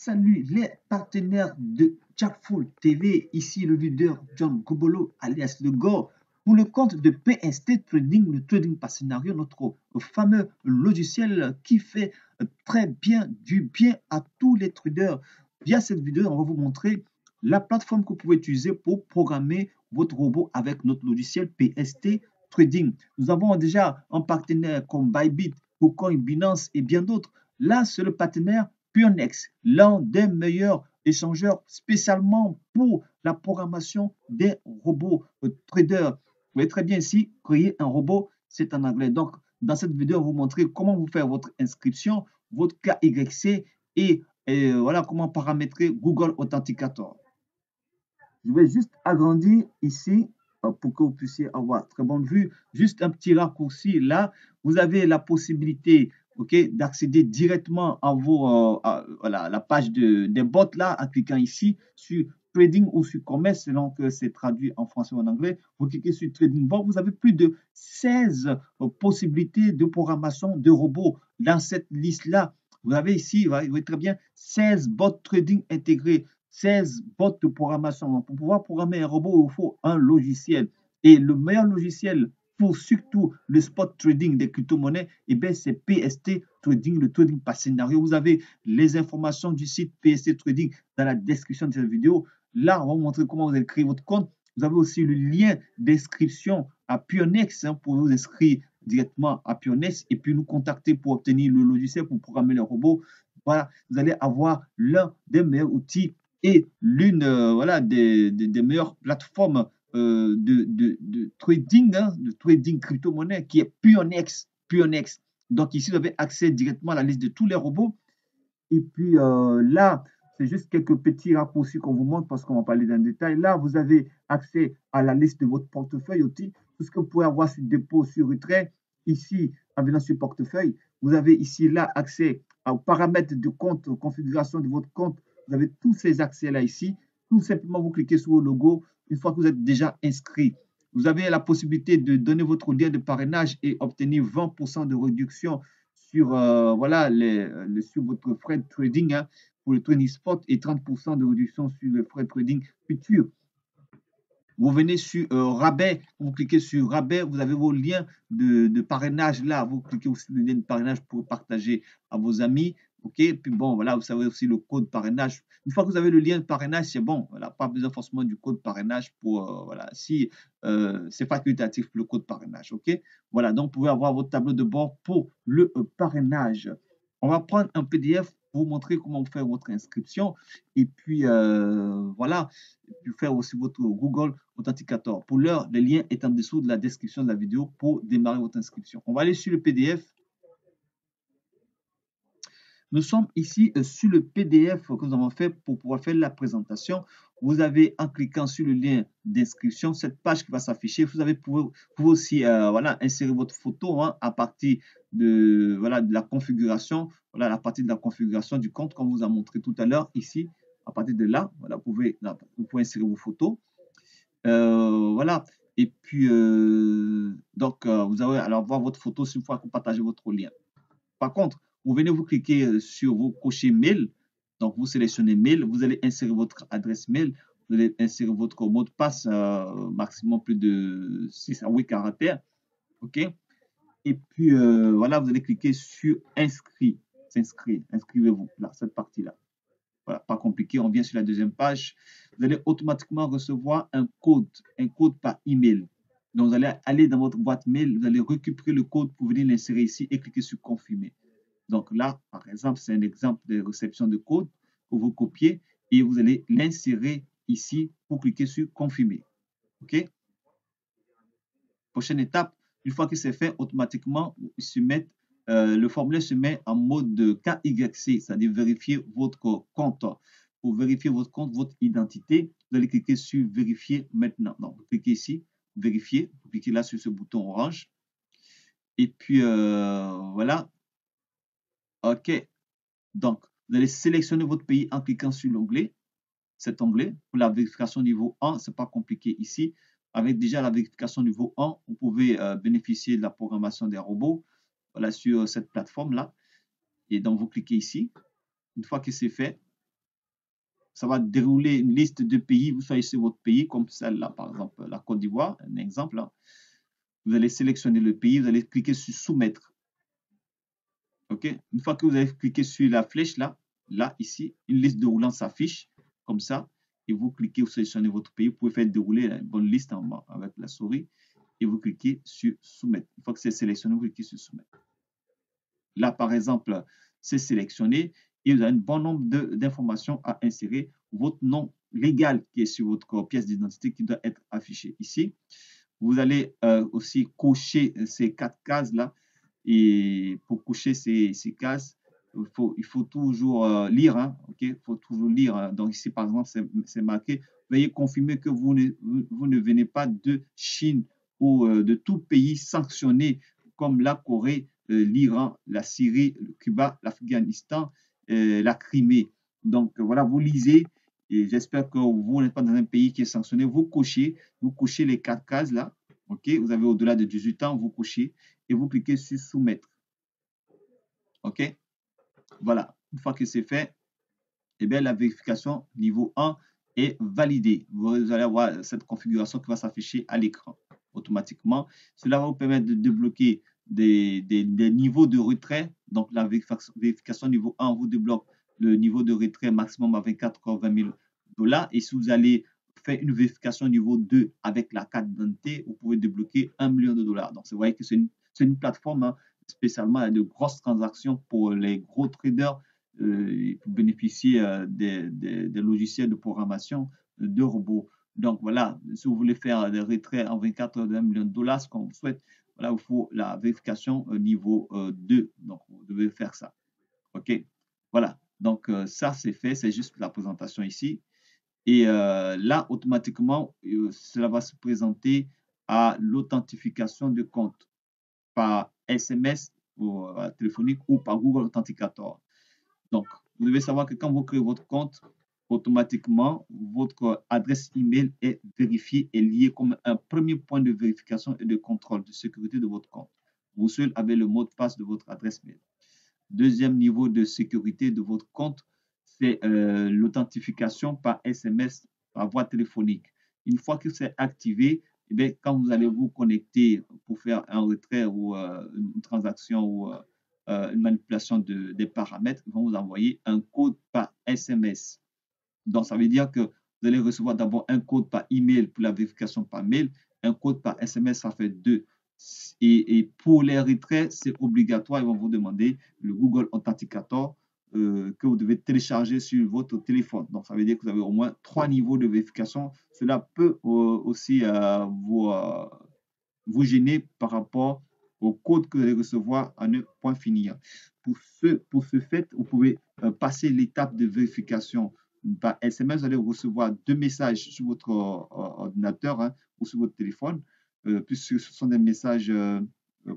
Salut les partenaires de Jackful TV, ici le leader John Gobolo alias Le Gore pour le compte de PST Trading, le trading par scénario, notre fameux logiciel qui fait très bien du bien à tous les traders. Via cette vidéo, on va vous montrer la plateforme que vous pouvez utiliser pour programmer votre robot avec notre logiciel PST Trading. Nous avons déjà un partenaire comme Bybit, KuCoin, Binance et bien d'autres. Là, c'est le partenaire Pionex, l'un des meilleurs échangeurs spécialement pour la programmation des robots traders. Vous voyez très bien ici, créer un robot, c'est en anglais. Donc, dans cette vidéo, on va vous montrer comment vous faire votre inscription, votre KYC et voilà comment paramétrer Google Authenticator. Je vais juste agrandir ici pour que vous puissiez avoir très bonne vue. Juste un petit raccourci là. Vous avez la possibilité d'accéder directement à voilà, la page des bots là en cliquant ici sur Trading ou sur Commerce selon que c'est traduit en français ou en anglais. Vous cliquez sur Trading Bot. Vous avez plus de 16 possibilités de programmation de robots dans cette liste là. Vous avez ici, vous voyez très bien, 16 bots trading intégrés. 16 bots de programmation. Donc, pour pouvoir programmer un robot, il faut un logiciel. Et le meilleur logiciel pour surtout le spot trading des crypto-monnaies, c'est PST Trading, le trading par scénario. Vous avez les informations du site PST Trading dans la description de cette vidéo. Là, on va vous montrer comment vous allez créer votre compte. Vous avez aussi le lien d'inscription à Pionex pour vous inscrire directement à Pionex et puis nous contacter pour obtenir le logiciel pour programmer le robot. Voilà, vous allez avoir l'un des meilleurs outils et l'une voilà, des meilleures plateformes de trading, de trading crypto-monnaie qui est Pionex. Pionex. Donc ici, vous avez accès directement à la liste de tous les robots. Et puis là, c'est juste quelques petits raccourcis qu'on vous montre parce qu'on va parler d'un détail. Là, vous avez accès à la liste de votre portefeuille aussi. Tout ce que vous pouvez avoir sur dépôt, sur retrait. Ici, en venant sur portefeuille, vous avez ici là accès aux paramètres de compte, aux configurations de votre compte. Vous avez tous ces accès-là ici. Tout simplement, vous cliquez sur le logo une fois que vous êtes déjà inscrit. Vous avez la possibilité de donner votre lien de parrainage et obtenir 20% de réduction sur, voilà, sur votre frais de trading pour le trading spot et 30% de réduction sur le frais de trading futur. Vous venez sur rabais, vous cliquez sur rabais, vous avez vos liens de parrainage là, vous cliquez aussi sur le lien de parrainage pour partager à vos amis. OK, puis bon, voilà, vous savez aussi le code parrainage. Une fois que vous avez le lien de parrainage, c'est bon. Voilà, pas besoin forcément du code parrainage pour, voilà, si c'est facultatif le code parrainage. OK, voilà, donc vous pouvez avoir votre tableau de bord pour le parrainage. On va prendre un PDF pour vous montrer comment faire votre inscription et puis voilà, et puis faire aussi votre Google Authenticator. Pour l'heure, le lien est en dessous de la description de la vidéo pour démarrer votre inscription. On va aller sur le PDF. Nous sommes ici sur le PDF que nous avons fait pour pouvoir faire la présentation. Vous avez, en cliquant sur le lien d'inscription, cette page qui va s'afficher. Vous pouvez aussi voilà, insérer votre photo à partir de, voilà, de la configuration. Voilà, à partir de la configuration du compte, comme on vous a montré tout à l'heure ici. À partir de là, voilà, vous pouvez insérer vos photos. Voilà. Et puis, donc, vous allez alors voir votre photo une fois que vous partagez votre lien. Par contre, vous venez vous cliquer sur vous cocher mail. Donc, vous sélectionnez mail. Vous allez insérer votre adresse mail. Vous allez insérer votre mot de passe, maximum plus de 6 à 8 caractères. OK? Et puis, voilà, vous allez cliquer sur inscrit. S'inscrire. Inscrivez-vous. Là, cette partie-là. Voilà, pas compliqué. On vient sur la deuxième page. Vous allez automatiquement recevoir un code par email. Donc, vous allez aller dans votre boîte mail. Vous allez récupérer le code pour venir l'insérer ici et cliquer sur confirmer. Donc là, par exemple, c'est un exemple de réception de code que vous copiez et vous allez l'insérer ici pour cliquer sur confirmer. OK? Prochaine étape, une fois que c'est fait, automatiquement, le formulaire se met en mode de KYC, c'est-à-dire vérifier votre compte. Pour vérifier votre compte, votre identité, vous allez cliquer sur vérifier maintenant. Donc, vous cliquez ici, vérifier, vous cliquez là sur ce bouton orange. Et puis, voilà. OK. Donc, vous allez sélectionner votre pays en cliquant sur l'onglet, cet onglet. Pour la vérification niveau 1, ce n'est pas compliqué ici. Avec déjà la vérification niveau 1, vous pouvez bénéficier de la programmation des robots voilà, sur cette plateforme-là. Et donc, vous cliquez ici. Une fois que c'est fait, ça va dérouler une liste de pays. Vous choisissez votre pays, comme celle-là, par exemple, la Côte d'Ivoire, un exemple. Hein. Vous allez sélectionner le pays, vous allez cliquer sur soumettre. OK? Une fois que vous avez cliqué sur la flèche là, ici, une liste déroulante s'affiche comme ça. Et vous cliquez, vous sélectionnez votre pays. Vous pouvez faire dérouler une bonne liste en bas avec la souris. Et vous cliquez sur soumettre. Une fois que c'est sélectionné, vous cliquez sur soumettre. Là, par exemple, c'est sélectionné et vous avez un bon nombre d'informations à insérer. Votre nom légal qui est sur votre pièce d'identité qui doit être affiché ici. Vous allez aussi cocher ces 4 cases-là. Et pour cocher ces cases, il faut toujours lire. Hein, okay? Il faut toujours lire. Hein. Donc ici, par exemple, c'est marqué. Veuillez confirmer que vous ne venez pas de Chine ou de tout pays sanctionné comme la Corée, l'Iran, la Syrie, le Cuba, l'Afghanistan, la Crimée. Donc voilà, vous lisez et j'espère que vous n'êtes pas dans un pays qui est sanctionné. Vous cochez les 4 cases là. OK, vous avez au-delà de 18 ans, vous cochez et vous cliquez sur soumettre. OK, voilà. Une fois que c'est fait, eh bien, la vérification niveau 1 est validée. Vous allez avoir cette configuration qui va s'afficher à l'écran automatiquement. Cela va vous permettre de débloquer des niveaux de retrait. Donc, la vérification niveau 1 vous débloque le niveau de retrait maximum à 24 000 $. Et si vous allez faire une vérification niveau 2 avec la carte d'identité, vous pouvez débloquer 1 million de $. Donc, vous voyez que c'est une plateforme hein, spécialement de grosses transactions pour les gros traders pour bénéficier des logiciels de programmation de robots. Donc voilà, si vous voulez faire des retraits en 24 heures de 1 million de $, ce qu'on vous souhaite, voilà, il faut la vérification niveau 2. Donc vous devez faire ça. OK? Voilà. Donc ça, c'est fait. C'est juste la présentation ici. Et là, automatiquement, cela va se présenter à l'authentification de compte par SMS ou téléphonique ou par Google Authenticator. Donc, vous devez savoir que quand vous créez votre compte, automatiquement, votre adresse email est vérifiée et liée comme un premier point de vérification et de contrôle de sécurité de votre compte. Vous seul avez le mot de passe de votre adresse mail. Deuxième niveau de sécurité de votre compte, c'est l'authentification par SMS, par voie téléphonique. Une fois que c'est activé, eh bien, quand vous allez vous connecter pour faire un retrait ou une transaction ou une manipulation des paramètres, ils vont vous envoyer un code par SMS. Donc, ça veut dire que vous allez recevoir d'abord un code par email pour la vérification par mail, un code par SMS, ça fait 2. Et pour les retraits, c'est obligatoire. Ils vont vous demander le Google Authenticator que vous devez télécharger sur votre téléphone. Donc, ça veut dire que vous avez au moins 3 niveaux de vérification. Cela peut aussi vous gêner par rapport au code que vous allez recevoir à ne point finir. Pour ce fait, vous pouvez passer l'étape de vérification par SMS. Vous allez recevoir 2 messages sur votre ordinateur hein, ou sur votre téléphone, puisque ce sont des messages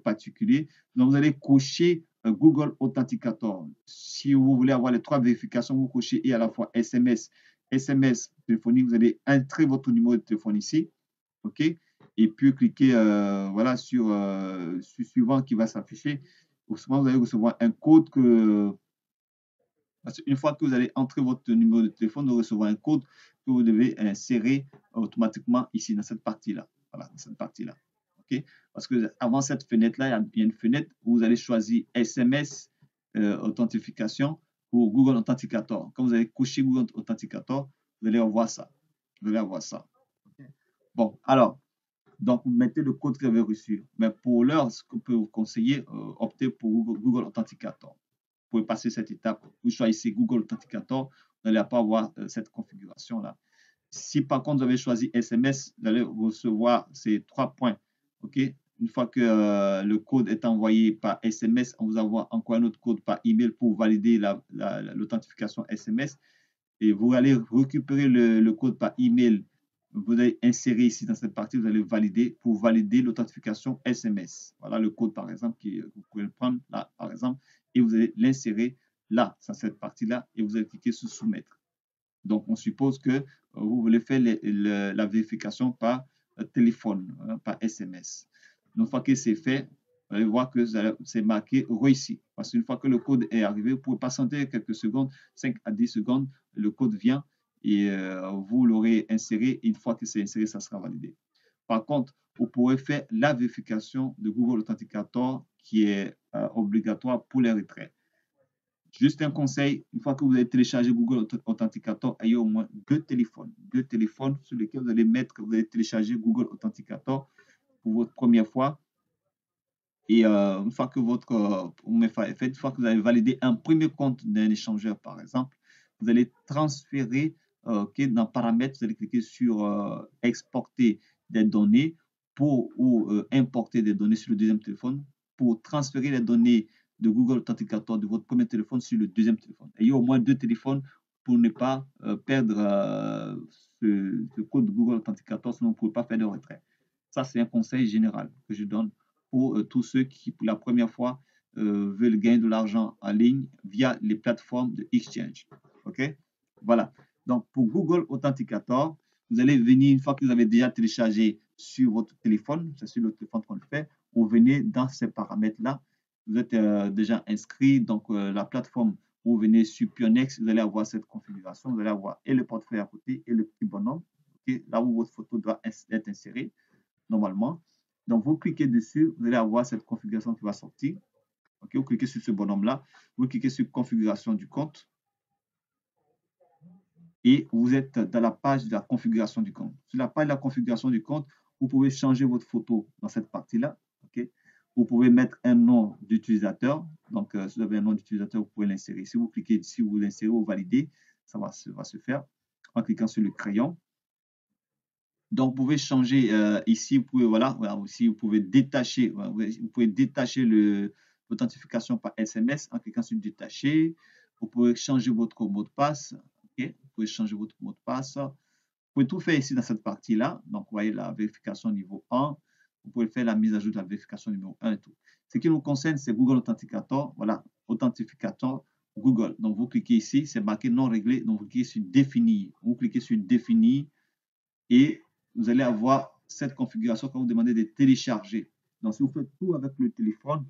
particuliers. Donc, vous allez cocher Google Authenticator. Si vous voulez avoir les 3 vérifications, vous cochez et à la fois SMS téléphonique, vous allez entrer votre numéro de téléphone ici. OK? Et puis cliquez voilà, sur suivant qui va s'afficher. Souvent, vous allez recevoir un code que. Une fois que vous allez entrer votre numéro de téléphone, vous recevez un code que vous devez insérer automatiquement ici, dans cette partie-là. Voilà, dans cette partie-là. OK? Parce que avant cette fenêtre-là, il y a une fenêtre où vous allez choisir SMS authentification ou Google Authenticator. Quand vous allez cocher Google Authenticator, vous allez avoir ça. Vous allez avoir ça. Okay? Bon, alors, donc, vous mettez le code que vous avez reçu. Mais pour l'heure, ce que je peux vous conseiller, optez pour Google Authenticator. Vous pouvez passer cette étape. Vous choisissez Google Authenticator, vous n'allez pas avoir cette configuration-là. Si par contre vous avez choisi SMS, vous allez recevoir ces 3 points. OK? Une fois que le code est envoyé par SMS, on vous envoie encore un autre code par email pour valider l'authentification SMS. Et vous allez récupérer le code par email. Vous allez insérer ici dans cette partie, vous allez valider pour valider l'authentification SMS. Voilà le code par exemple, vous pouvez le prendre là par exemple, et vous allez l'insérer là, dans cette partie-là, et vous allez cliquer sur soumettre. Donc on suppose que vous voulez faire la vérification par téléphone, hein, par SMS. Une fois que c'est fait, vous allez voir que c'est marqué réussi. Parce qu'une fois que le code est arrivé, vous pouvez patienter quelques secondes, 5 à 10 secondes, le code vient et vous l'aurez inséré. Une fois que c'est inséré, ça sera validé. Par contre, vous pourrez faire la vérification de Google Authenticator qui est obligatoire pour les retraits. Juste un conseil, une fois que vous avez téléchargé Google Authenticator, ayez au moins deux téléphones sur lesquels vous allez mettre, vous allez télécharger Google Authenticator pour votre première fois. Et une fois que une fois que vous avez validé un premier compte d'un échangeur, par exemple, vous allez transférer, dans paramètres, vous allez cliquer sur exporter des données ou importer des données sur le deuxième téléphone pour transférer les données de Google Authenticator de votre premier téléphone sur le deuxième téléphone. Ayez au moins deux téléphones pour ne pas perdre ce code Google Authenticator, sinon vous ne pouvez pas faire de retrait. Ça, c'est un conseil général que je donne pour tous ceux qui, pour la première fois, veulent gagner de l'argent en ligne via les plateformes de exchange. OK? Voilà. Donc, pour Google Authenticator, vous allez venir, une fois que vous avez déjà téléchargé sur votre téléphone, c'est sur le téléphone qu'on le fait, vous venez dans ces paramètres-là. Vous êtes déjà inscrit, donc la plateforme, vous venez sur Pionex, vous allez avoir cette configuration, vous allez avoir et le portefeuille à côté et le petit bonhomme, okay, là où votre photo doit être insérée normalement. Donc, vous cliquez dessus, vous allez avoir cette configuration qui va sortir. Okay, vous cliquez sur ce bonhomme-là, vous cliquez sur configuration du compte et vous êtes dans la page de la configuration du compte. Sur la page de la configuration du compte, vous pouvez changer votre photo dans cette partie-là. Okay. Vous pouvez mettre un nom d'utilisateur. Donc, si vous avez un nom d'utilisateur, vous pouvez l'insérer. Si vous cliquez ici, vous l'insérez ou validez, ça va se faire en cliquant sur le crayon. Donc, vous pouvez changer ici, vous pouvez, voilà, aussi, vous pouvez détacher, l'authentification par SMS en cliquant sur détacher. Vous pouvez changer votre mot de passe. Okay? Vous pouvez changer votre mot de passe. Vous pouvez tout faire ici dans cette partie-là. Donc, vous voyez la vérification niveau 1. Vous pouvez faire la mise à jour de la vérification numéro 1 et tout. Ce qui nous concerne, c'est Google Authenticator. Voilà, Authentificator Google. Donc, vous cliquez ici, c'est marqué non réglé. Donc, vous cliquez sur définir. Vous cliquez sur définir et vous allez avoir cette configuration quand vous demandez de télécharger. Donc, si vous faites tout avec le téléphone,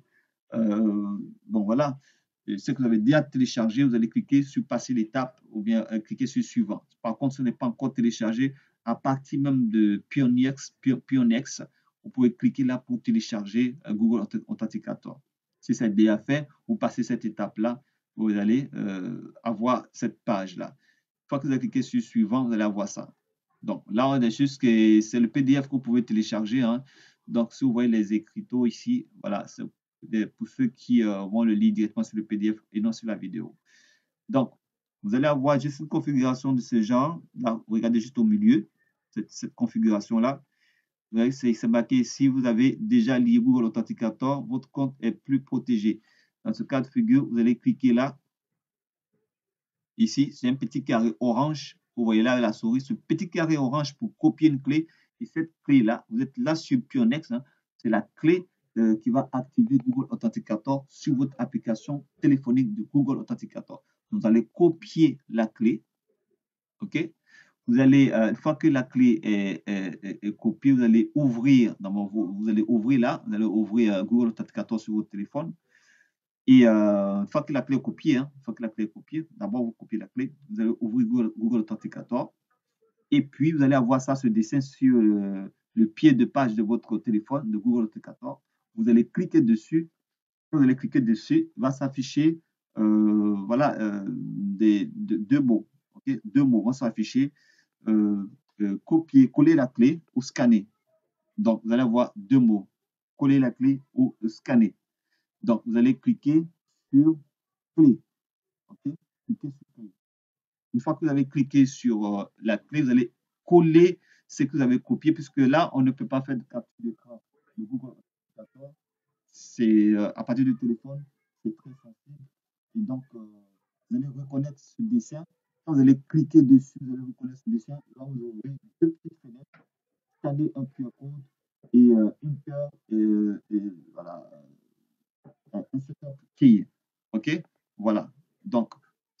bon voilà, ce que vous avez déjà téléchargé, vous allez cliquer sur passer l'étape ou bien cliquer sur suivant. Par contre, ce n'est pas encore téléchargé, à partir même de Pionex, vous pouvez cliquer là pour télécharger Google Authenticator. Si c'est déjà fait, vous passez cette étape-là, vous allez avoir cette page-là. Une fois que vous avez cliqué sur suivant, vous allez avoir ça. Donc là, on est juste que c'est le PDF que vous pouvez télécharger. Hein. Donc, si vous voyez les écriteaux ici, voilà, c'est pour ceux qui vont le lire directement sur le PDF et non sur la vidéo. Donc, vous allez avoir juste une configuration de ce genre. Là, vous regardez juste au milieu, cette configuration-là. Vous voyez, c'est marqué, si vous avez déjà lié Google Authenticator, votre compte est plus protégé. Dans ce cas de figure, vous allez cliquer là. Ici, c'est un petit carré orange. Vous voyez là la souris, ce petit carré orange pour copier une clé. Et cette clé-là, vous êtes là sur Pionex, hein, c'est la clé qui va activer Google Authenticator sur votre application téléphonique de Google Authenticator. Vous allez copier la clé. OK? Vous allez, une fois que la clé est copiée, vous allez ouvrir, vous allez ouvrir là, vous allez ouvrir Google Authenticator sur votre téléphone. Et une fois que la clé est copiée, hein, d'abord vous copiez la clé, vous allez ouvrir Google Authenticator et puis vous allez avoir ça, ce dessin sur le pied de page de votre téléphone de Google Authenticator. Vous allez cliquer dessus. Quand vous allez cliquer dessus, va s'afficher voilà, deux mots. Okay? Deux mots vont s'afficher. Copier, coller la clé ou scanner. Donc, vous allez avoir deux mots. Coller la clé ou scanner. Donc, vous allez cliquer sur clé. Okay? Cliquez sur clé. Une fois que vous avez cliqué sur la clé, vous allez coller ce que vous avez copié, puisque là, on ne peut pas faire de capture d'écran de Google Authenticator. C'est à partir du téléphone, c'est très facile. Et donc, vous allez reconnaître ce dessin. Quand vous allez cliquer dessus, vous allez reconnaître ce dessin. Là, vous aurez deux petites fenêtres, scanner un QR code et voilà, un setup key. OK? Voilà. Donc,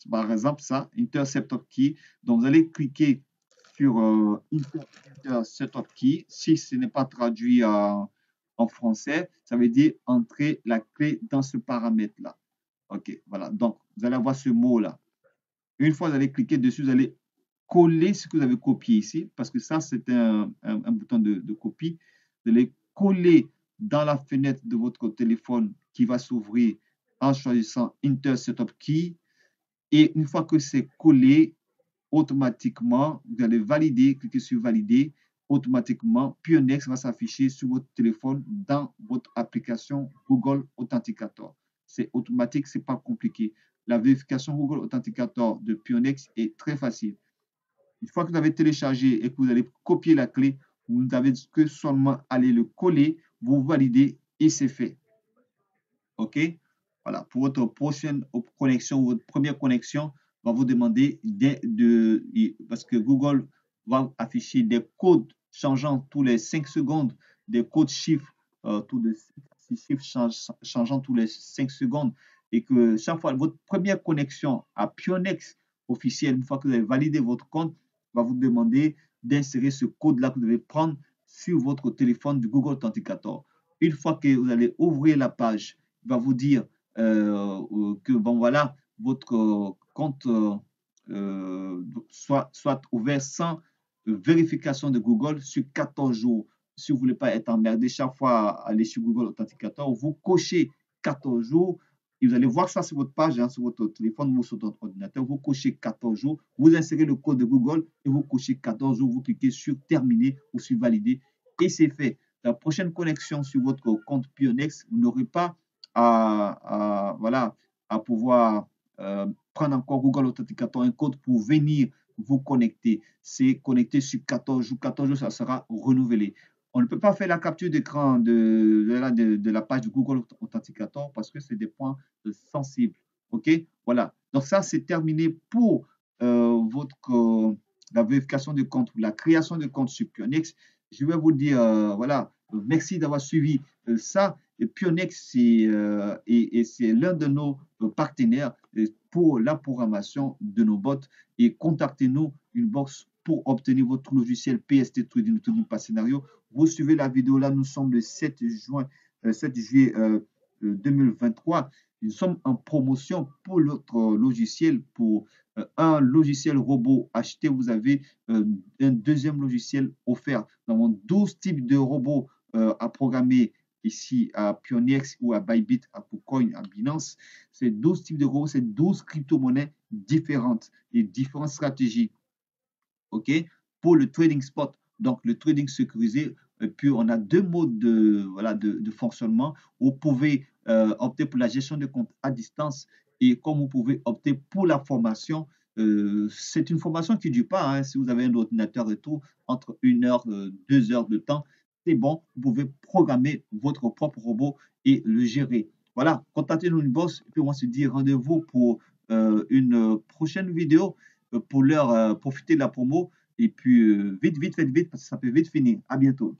par exemple, ça, Inter Setup Key. Donc, vous allez cliquer sur Inter Setup Key. Si ce n'est pas traduit en français, ça veut dire entrer la clé dans ce paramètre-là. OK, voilà. Donc, vous allez avoir ce mot-là. Une fois que vous allez cliquer dessus, vous allez coller ce que vous avez copié ici, parce que ça, c'est un bouton de copie. Vous allez coller dans la fenêtre de votre téléphone qui va s'ouvrir en choisissant Enter Setup Key. Et une fois que c'est collé, automatiquement, vous allez valider, cliquez sur valider. Automatiquement, Pionex va s'afficher sur votre téléphone dans votre application Google Authenticator. C'est automatique, c'est pas compliqué. La vérification Google Authenticator de Pionex est très facile. Une fois que vous avez téléchargé et que vous allez copier la clé, vous n'avez que seulement aller le coller, vous validez et c'est fait. OK? Voilà, pour votre prochaine connexion, votre première connexion, va vous demander parce que Google va afficher des codes changeant tous les 5 secondes, des codes chiffres, tous les chiffres changeant tous les 5 secondes, et que chaque fois, votre première connexion à Pionex officielle, une fois que vous avez validé votre compte, va vous demander d'insérer ce code-là que vous devez prendre sur votre téléphone du Google Authenticator. Une fois que vous allez ouvrir la page, il va vous dire que bon voilà, votre compte soit ouvert sans vérification de Google sur 14 jours. Si vous ne voulez pas être emmerdé chaque fois aller sur Google Authenticator, vous cochez 14 jours et vous allez voir ça sur votre page, hein, sur votre téléphone ou sur votre ordinateur. Vous cochez 14 jours, vous insérez le code de Google et vous cochez 14 jours, vous cliquez sur terminer ou sur valider et c'est fait. La prochaine connexion sur votre compte Pionex, vous n'aurez pas voilà, à pouvoir prendre encore Google Authenticator un code pour venir vous connecter. C'est connecté sur 14 jours. 14 jours, ça sera renouvelé. On ne peut pas faire la capture d'écran de la page de Google Authenticator parce que c'est des points sensibles. OK? Voilà. Donc ça, c'est terminé pour la vérification de compte, la création de compte sur Pionex. Je vais vous dire, voilà, merci d'avoir suivi ça. Et Pionex, c'est l'un de nos partenaires pour la programmation de nos bots. Et contactez-nous une box pour obtenir votre logiciel PST Trading, le Trading par scénario. Vous suivez la vidéo là, nous sommes le 7 juillet 2023. Nous sommes en promotion pour notre logiciel. Pour un logiciel robot acheté, vous avez un deuxième logiciel offert. Nous avons 12 types de robots à programmer ici à Pionex ou à Bybit, à KuCoin, à Binance. C'est 12 types de robots, c'est 12 crypto-monnaies différentes et différentes stratégies. OK? Pour le trading spot, donc le trading sécurisé, puis on a deux modes de fonctionnement. Vous pouvez opter pour la gestion de compte à distance et comme vous pouvez opter pour la formation. C'est une formation qui ne dure pas, hein, si vous avez un ordinateur et tout, entre 1 heure, 2 heures de temps, c'est bon, vous pouvez programmer votre propre robot et le gérer. Voilà, contactez-nous une boss et puis on se dit rendez-vous pour une prochaine vidéo. Pour leur profiter de la promo. Et puis, vite, vite, faites vite, parce que ça peut vite finir. À bientôt.